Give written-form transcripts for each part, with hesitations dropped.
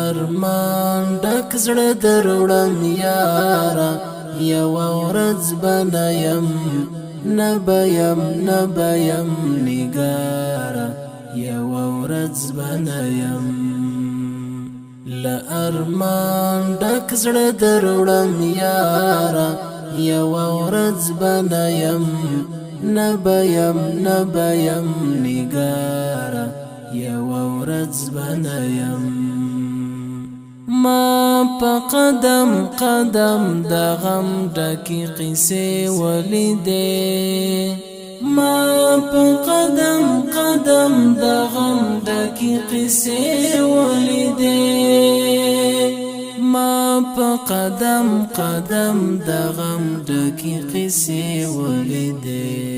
ارمان ډک زړه دروړم یاره یوه ورځ به نه یم نګاره یوه ورځ به نه یم له ارمان ډک زړه دروړم یاره یوه ورځ به نه یم نګاره یوه ورځ به نه یم ما په قدم قدم د غم ډکې قصې ولیدې ما په قدم قدم د غم ډکې قصې ولیدې ما په قدم قدم د غم ډکې قصې ولیدې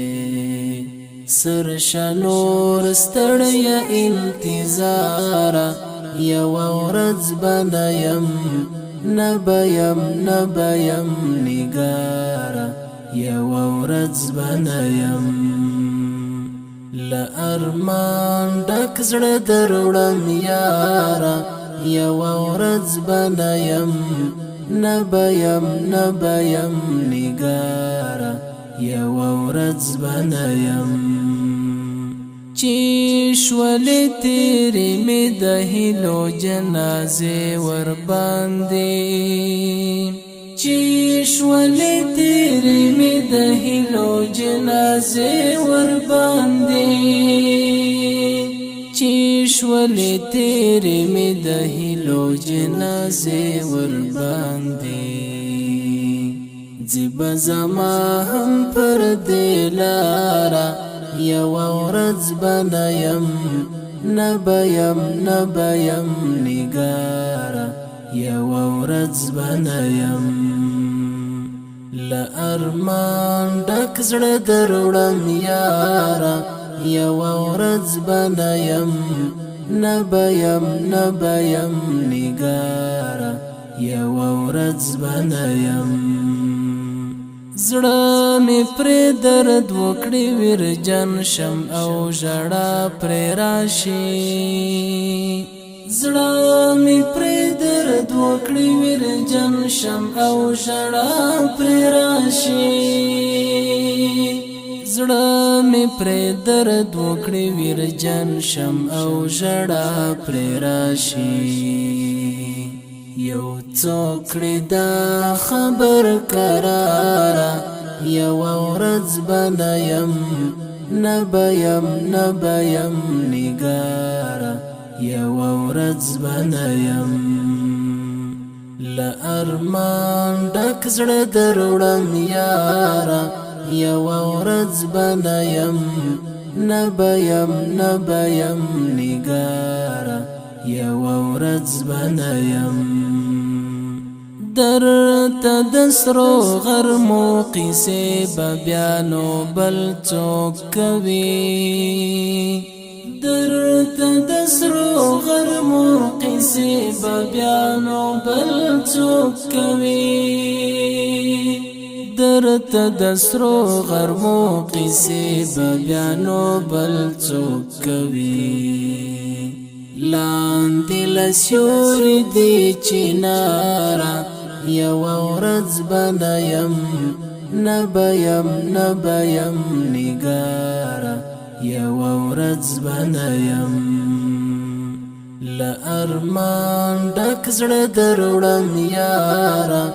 سر شلور ستړیا انتظار یوه ورځ به نه یم نګاره یوه ورځ به نه یم له ارمان ډک زړه دروړم یاره یوه ورځ به نه یم نګاره یوه ورځ به نه یم چې شولې تیرې مې د هیلو جنازې ورباندې چې شولې تیرې مې د هیلو جنازې ورباندې چې شولې تیرې مې د هیلو جنازې ورباندې زیبا زما هم پر دې لاره یوه ورځ به نه یم نګاره یوه ورځ به نه یم له ارمان ډک زړه دروړم یاره یوه ورځ به نه یم نګاره یوه ورځ به نه یم زړه مې پرې درد وکړي ورجن شم او ژړا پرې راشي زړه مې پرې درد وکړي ورجن شم او ژړا پرې راشي زړه مې پرې درد وکړي ورجن شم او ژړا پرې راشي یو څوک دا خبر قراره یوه ورځ به نه یم نګاره یوه ورځ به نه یم له ارمان ډک زړه دروړم یاره یوه ورځ به نه یم نګاره یوه ورځ به نه یم درته د سرو غرمو قصې به بیا نو بل څوک کوي درته د سرو غرمو قصې به بیا نو بل څوک کوي درته د سرو غرمو قصې به بیا نو بل څوک کوي لاندې له سیوري دې چناره یوه ورځ به نه یم نګاره یوه ورځ به نه یم له ارمان ډک زړه دروړم یاره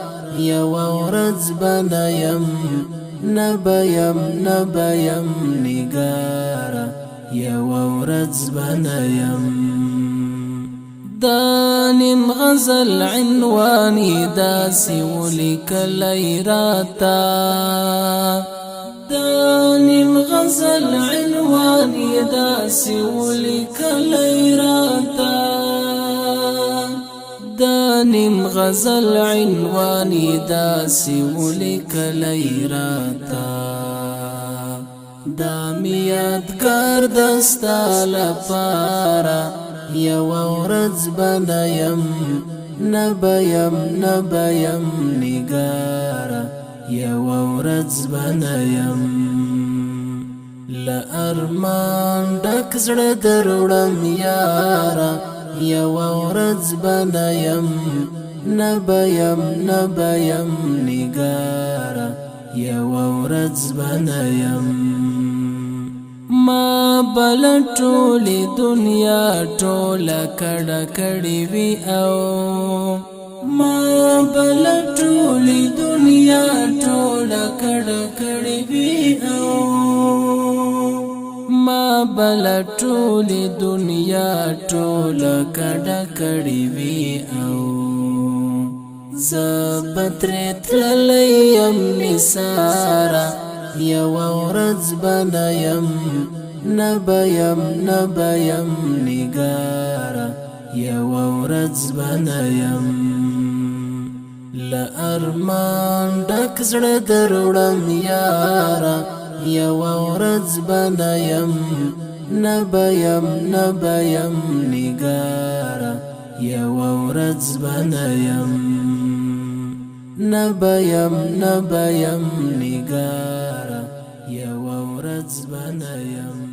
یوه ورځ به نه یم نګاره یوه ورځ به نه یم دا نیم غزل عنوانی داسې ولیکلی راته دا نیم غزل عنوانی داسې ولیکلی راته دا نیم غزل عنوانی داسې ولیکلی راته دا می یادګار دستا لپاره یوه ورځ به نه یم نګاره یوه ورځ به نه یم له ارمان ډک زړه دروړم یاره یو ورځ بنیم نبیم نگارا یو ورځ بنیم ما بل ټولی دنیا ټوله کډه کړې وي او ما بل ټولی دنیا ټوله کډه کړې وي او ما بل ټولی دنیا ټوله کډه کړې وي او زبتر تللی یم نثارا یو ورځ بنیم نبیم نگارا یو ورځ بنیم له ارمان ډک زړه دروړم یاره یو ورځ بنیم نبیم نگارا یو ورځ بنیم نبیم نگارا یو ورځ بنیم